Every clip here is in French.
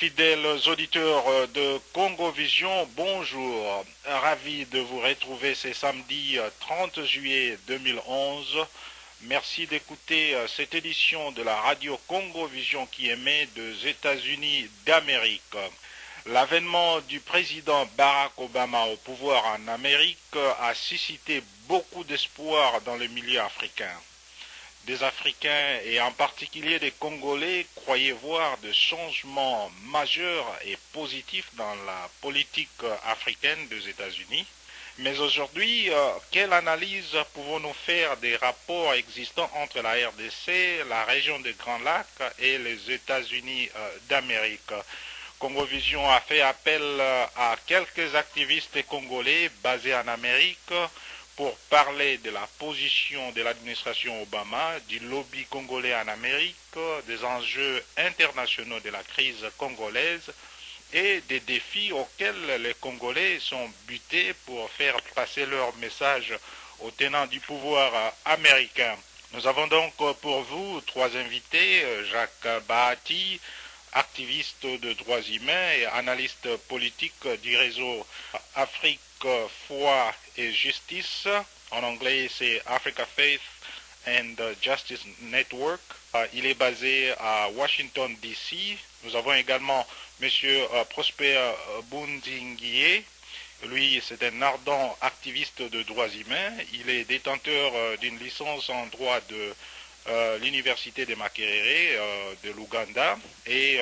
Fidèles auditeurs de Congo Vision, bonjour. Ravi de vous retrouver ce samedi 30 juillet 2011. Merci d'écouter cette édition de la radio Congo Vision qui émet des États-Unis d'Amérique. L'avènement du président Barack Obama au pouvoir en Amérique a suscité beaucoup d'espoir dans le milieu africain. Des Africains et en particulier des Congolais croyaient voir des changements majeurs et positifs dans la politique africaine des États-Unis. Mais aujourd'hui, quelle analyse pouvons-nous faire des rapports existants entre la RDC, la région des Grands Lacs et les États-Unis d'Amérique? Congo Vision a fait appel à quelques activistes congolais basés en Amérique pour parler de la position de l'administration Obama, du lobby congolais en Amérique, des enjeux internationaux de la crise congolaise et des défis auxquels les Congolais sont butés pour faire passer leur message aux tenants du pouvoir américain. Nous avons donc pour vous trois invités, Jacques Bahati, activiste de droits humains et analyste politique du réseau Afrique, Foi et Justice. En anglais, c'est Africa Faith and Justice Network. Il est basé à Washington, D.C. Nous avons également M. Prosper Bundinguié. Lui, c'est un ardent activiste de droits humains. Il est détenteur d'une licence en droit de l'université de Makerere de l'Ouganda et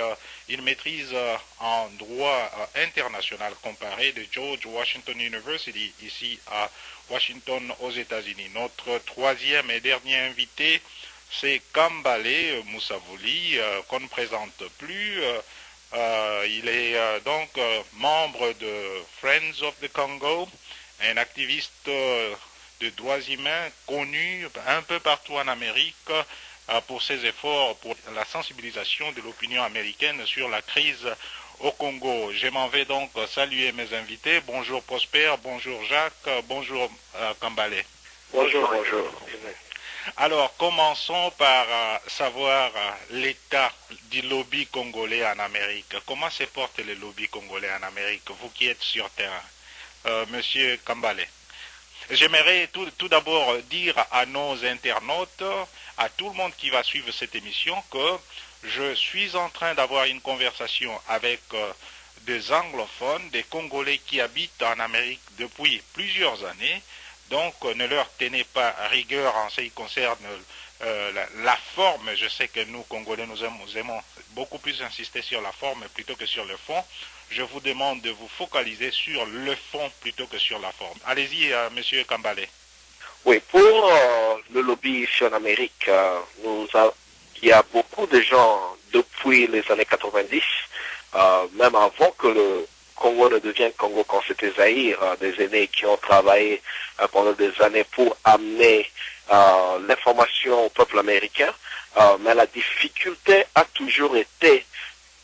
il maîtrise en droit international comparé de George Washington University ici à Washington aux États-Unis. Notre troisième et dernier invité, c'est Kambale Moussavouli, qu'on ne présente plus. Il est donc membre de Friends of the Congo, un activiste de droits humains connu un peu partout en Amérique pour ses efforts pour la sensibilisation de l'opinion américaine sur la crise au Congo. Je m'en vais donc saluer mes invités. Bonjour Prosper, bonjour Jacques, bonjour Kambale. Bonjour, bonjour. Alors commençons par savoir l'état du lobby congolais en Amérique. Comment se porte le lobby congolais en Amérique, vous qui êtes sur terrain? Monsieur Kambale. J'aimerais tout d'abord dire à nos internautes, à tout le monde qui va suivre cette émission, que je suis en train d'avoir une conversation avec des anglophones, des Congolais qui habitent en Amérique depuis plusieurs années. Donc ne leur tenez pas rigueur en ce qui concerne la forme. Je sais que nous, Congolais, nous aimons beaucoup plus insister sur la forme plutôt que sur le fond. Je vous demande de vous focaliser sur le fond plutôt que sur la forme. Allez-y, monsieur Kambale. Oui, pour le lobby ici en Amérique, il y a beaucoup de gens depuis les années 90, même avant que le Congo ne devienne Congo quand c'était Zaïre, des aînés qui ont travaillé pendant des années pour amener l'information au peuple américain. Mais la difficulté a toujours été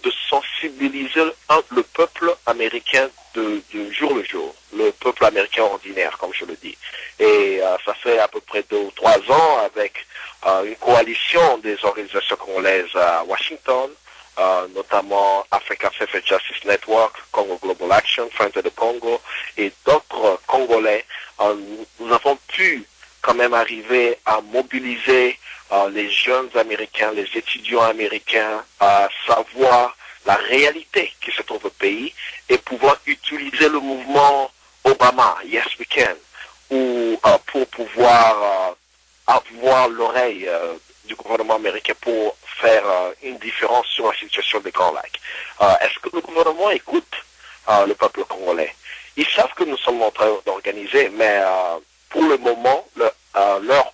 de sensibiliser le peuple américain de jour le jour, le peuple américain ordinaire, comme je le dis. Et ça fait à peu près 2 ou 3 ans avec une coalition des organisations congolaises à Washington, notamment Africa Faith and Justice Network, Congo Global Action, Friends of the Congo et d'autres Congolais. Nous avons pu quand même arriver à mobiliser les jeunes Américains, les étudiants américains, à savoir la réalité qui se trouve au pays et pouvoir utiliser le mouvement Obama, Yes We Can, ou pour pouvoir avoir l'oreille du gouvernement américain pour faire une différence sur la situation des Grands Lacs. Est-ce que le gouvernement écoute le peuple congolais? Ils savent que nous sommes en train d'organiser, mais pour le moment, leur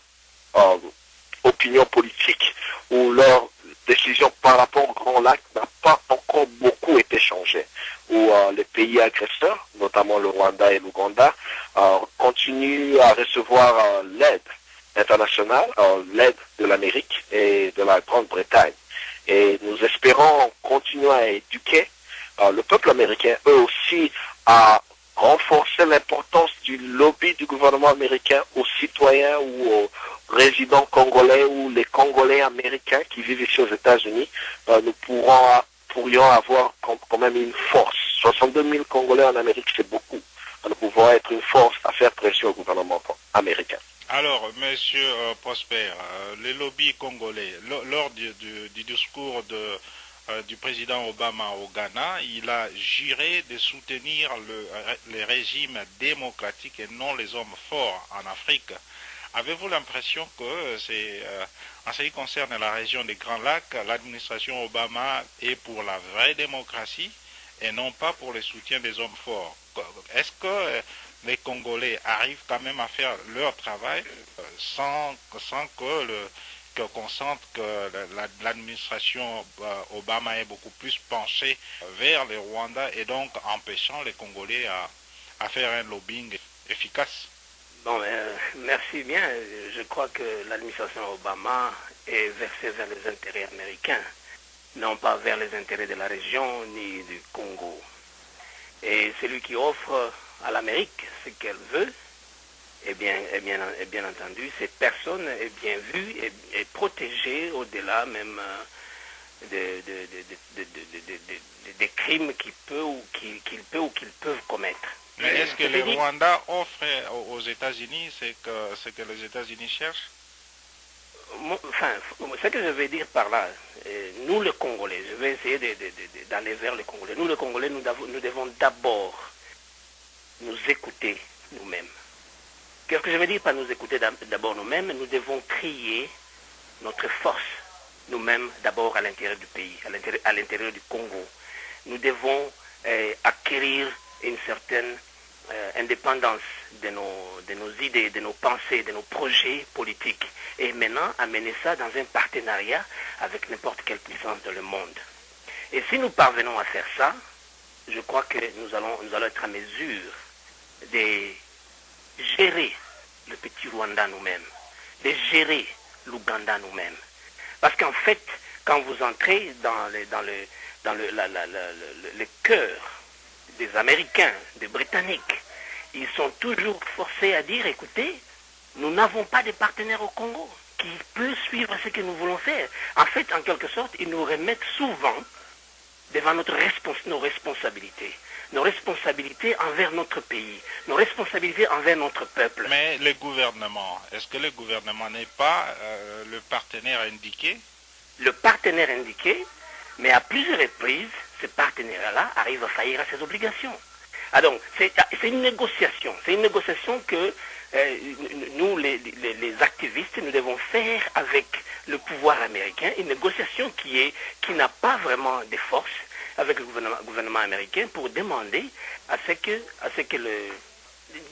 opinion politique ou leur décision par rapport au Grand Lac n'a pas encore beaucoup été changée. Où les pays agresseurs, notamment le Rwanda et l'Ouganda, continuent à recevoir l'aide internationale, l'aide de l'Amérique et de la Grande-Bretagne. Et nous espérons continuer à éduquer le peuple américain, eux aussi, à renforcer l'importance du lobby du gouvernement américain aux citoyens ou aux résidents congolais ou les Congolais américains qui vivent ici aux États-Unis. Nous pourrons pourrions avoir quand même une force. 62 000 Congolais en Amérique, c'est beaucoup. Nous pouvons être une force à faire pression au gouvernement américain. Alors, Monsieur Prosper, les lobbies congolais, lors du discours du président Obama au Ghana, il a juré de soutenir les régimes démocratiques et non les hommes forts en Afrique. Avez-vous l'impression que en ce qui concerne la région des Grands Lacs, l'administration Obama est pour la vraie démocratie et non pas pour le soutien des hommes forts? Est-ce que les Congolais arrivent quand même à faire leur travail sans qu'on sente que l'administration Obama est beaucoup plus penchée vers le Rwanda et donc empêchant les Congolais à faire un lobbying efficace? Bon, merci bien. Je crois que l'administration Obama est versée vers les intérêts américains, non pas vers les intérêts de la région ni du Congo. Et celui qui offre à l'Amérique ce qu'elle veut, et bien entendu, cette personne est bien vue et protégée au-delà même des crimes qu'il peut ou qu'ils peuvent commettre. Mais est-ce que le Rwanda offre aux États-Unis ce que les États-Unis cherchent? Enfin, ce que je veux dire par là, nous les Congolais, je vais essayer d'aller vers les Congolais. Nous les Congolais, nous devons d'abord nous écouter nous-mêmes. Qu'est-ce que je veux dire par nous écouter d'abord nous-mêmes? Nous devons crier notre force nous-mêmes d'abord à l'intérieur du pays, à l'intérieur du Congo. Nous devons acquérir une certaine indépendance de nos idées, de nos pensées, de nos projets politiques, et maintenant amener ça dans un partenariat avec n'importe quelle puissance dans le monde. Et si nous parvenons à faire ça, je crois que nous allons être à mesure de gérer le petit Rwanda nous-mêmes, de gérer l'Ouganda nous-mêmes. Parce qu'en fait, quand vous entrez dans le cœur des Américains, des Britanniques, ils sont toujours forcés à dire, écoutez, nous n'avons pas de partenaires au Congo qui peut suivre ce que nous voulons faire. En fait, en quelque sorte, ils nous remettent souvent devant nos responsabilités. Nos responsabilités envers notre pays, nos responsabilités envers notre peuple. Mais le gouvernement, est-ce que le gouvernement n'est pas le partenaire indiqué? Le partenaire indiqué, mais à plusieurs reprises, ce partenaire-là arrive à faillir à ses obligations. Ah donc, c'est une négociation. C'est une négociation que nous, les activistes, nous devons faire avec le pouvoir américain. Une négociation qui n'a pas vraiment de force avec le gouvernement américain pour demander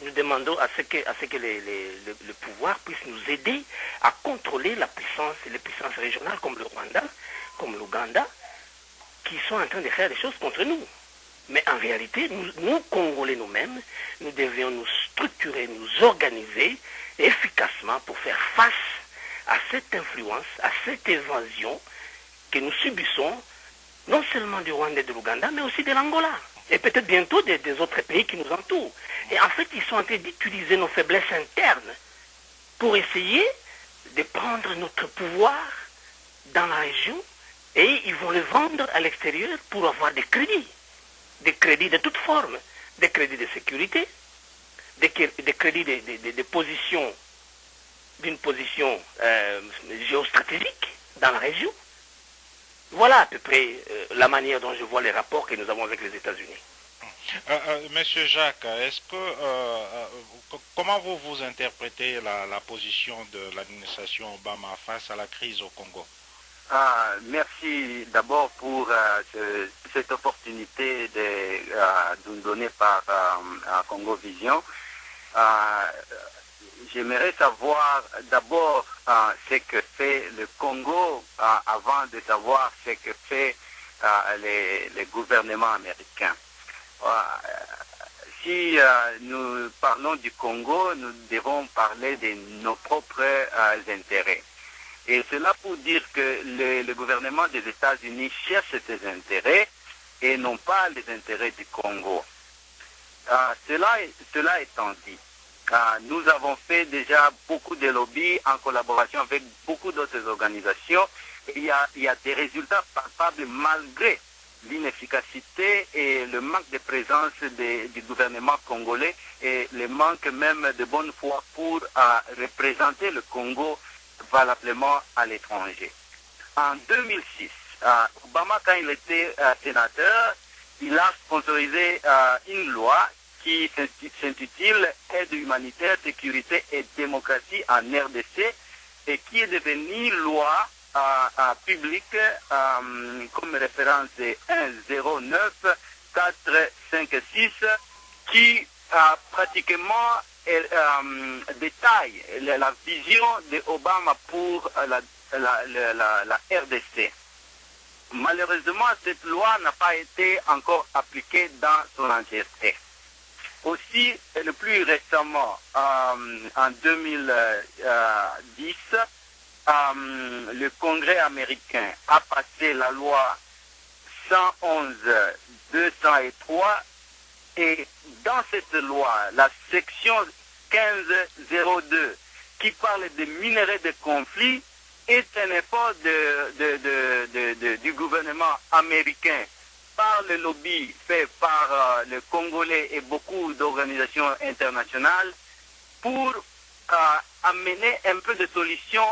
nous demandons à ce que le pouvoir puisse nous aider à contrôler les puissances régionales comme le Rwanda, comme l'Ouganda, qui sont en train de faire des choses contre nous. Mais en réalité, nous Congolais nous-mêmes, nous devions nous structurer, nous organiser efficacement pour faire face à cette influence, à cette évasion que nous subissons, non seulement du Rwanda et de l'Ouganda, mais aussi de l'Angola. Et peut-être bientôt des autres pays qui nous entourent. Et en fait, ils sont en train d'utiliser nos faiblesses internes pour essayer de prendre notre pouvoir dans la région, et ils vont le vendre à l'extérieur pour avoir des crédits de toutes formes, des crédits de sécurité, des crédits de position, d'une position géostratégique dans la région. Voilà à peu près la manière dont je vois les rapports que nous avons avec les États-Unis. Monsieur Jacques, comment vous interprétez la position de l'administration Obama face à la crise au Congo? Merci d'abord pour cette opportunité de nous donner par Congo Vision. J'aimerais savoir d'abord ce que fait le Congo avant de savoir ce que fait les gouvernements américains. Si nous parlons du Congo, nous devons parler de nos propres intérêts. Et cela pour dire que le gouvernement des États-Unis cherche ses intérêts et non pas les intérêts du Congo. Cela étant dit, nous avons fait déjà beaucoup de lobbies en collaboration avec beaucoup d'autres organisations. Et il y a des résultats palpables malgré l'inefficacité et le manque de présence du gouvernement congolais et le manque même de bonne foi pour représenter le Congo valablement à l'étranger. En 2006, Obama, quand il était sénateur, il a sponsorisé une loi qui s'intitule Aide humanitaire, sécurité et démocratie en RDC et qui est devenue loi publique comme référence 109456 qui pratiquement détaille la vision d'Obama pour la RDC. Malheureusement, cette loi n'a pas été encore appliquée dans son entièreté. Aussi, le plus récemment, en 2010, le Congrès américain a passé la loi 111-203 et dans cette loi, la section 1502 qui parle des minerais de conflit est un effort du gouvernement américain par le lobby fait par le Congolais et beaucoup d'organisations internationales pour amener un peu de solution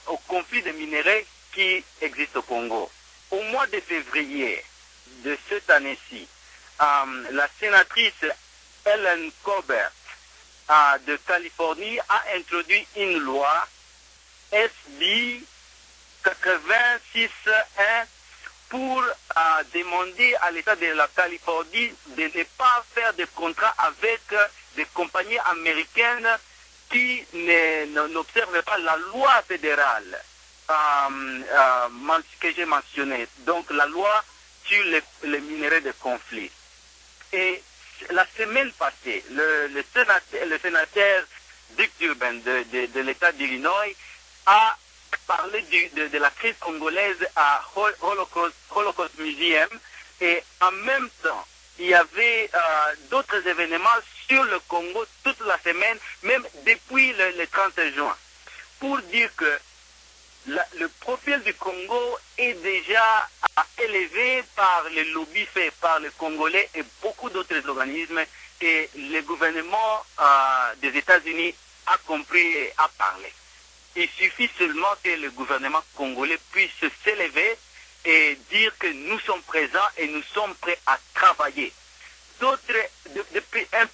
au conflit de minerais qui existe au Congo. Au mois de février de cette année-ci, la sénatrice Ellen Colbert de Californie a introduit une loi SB 86.1 pour demander à l'État de la Californie de ne pas faire de contrats avec des compagnies américaines qui n'observent pas la loi fédérale que j'ai mentionnée, donc la loi sur les minerais de conflit. Et la semaine passée, le sénateur Dick Durbin de l'État d'Illinois a parlé de la crise congolaise à Holocaust Museum et en même temps, il y avait d'autres événements sur le Congo toute la semaine, même depuis le 30 juin, pour dire que le profil du Congo est déjà élevé par les lobbies faits par les Congolais et beaucoup d'autres organismes et le gouvernement des États-Unis a compris et a parlé. Il suffit seulement que le gouvernement congolais puisse s'élever et dire que nous sommes présents et nous sommes prêts à travailler. Un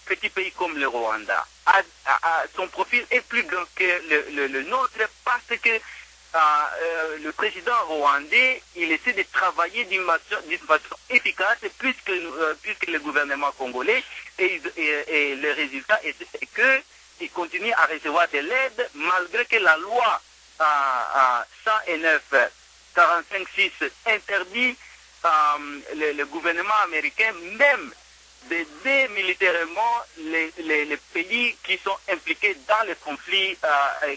petit pays comme le Rwanda, son profil est plus grand que le nôtre parce que le président rwandais, il essaie de travailler d'une façon efficace plus que le gouvernement congolais et le résultat est qu'il continue à recevoir de l'aide malgré que la loi 109-45-6 interdit le gouvernement américain même d'aider militairement les pays qui sont impliqués dans les conflits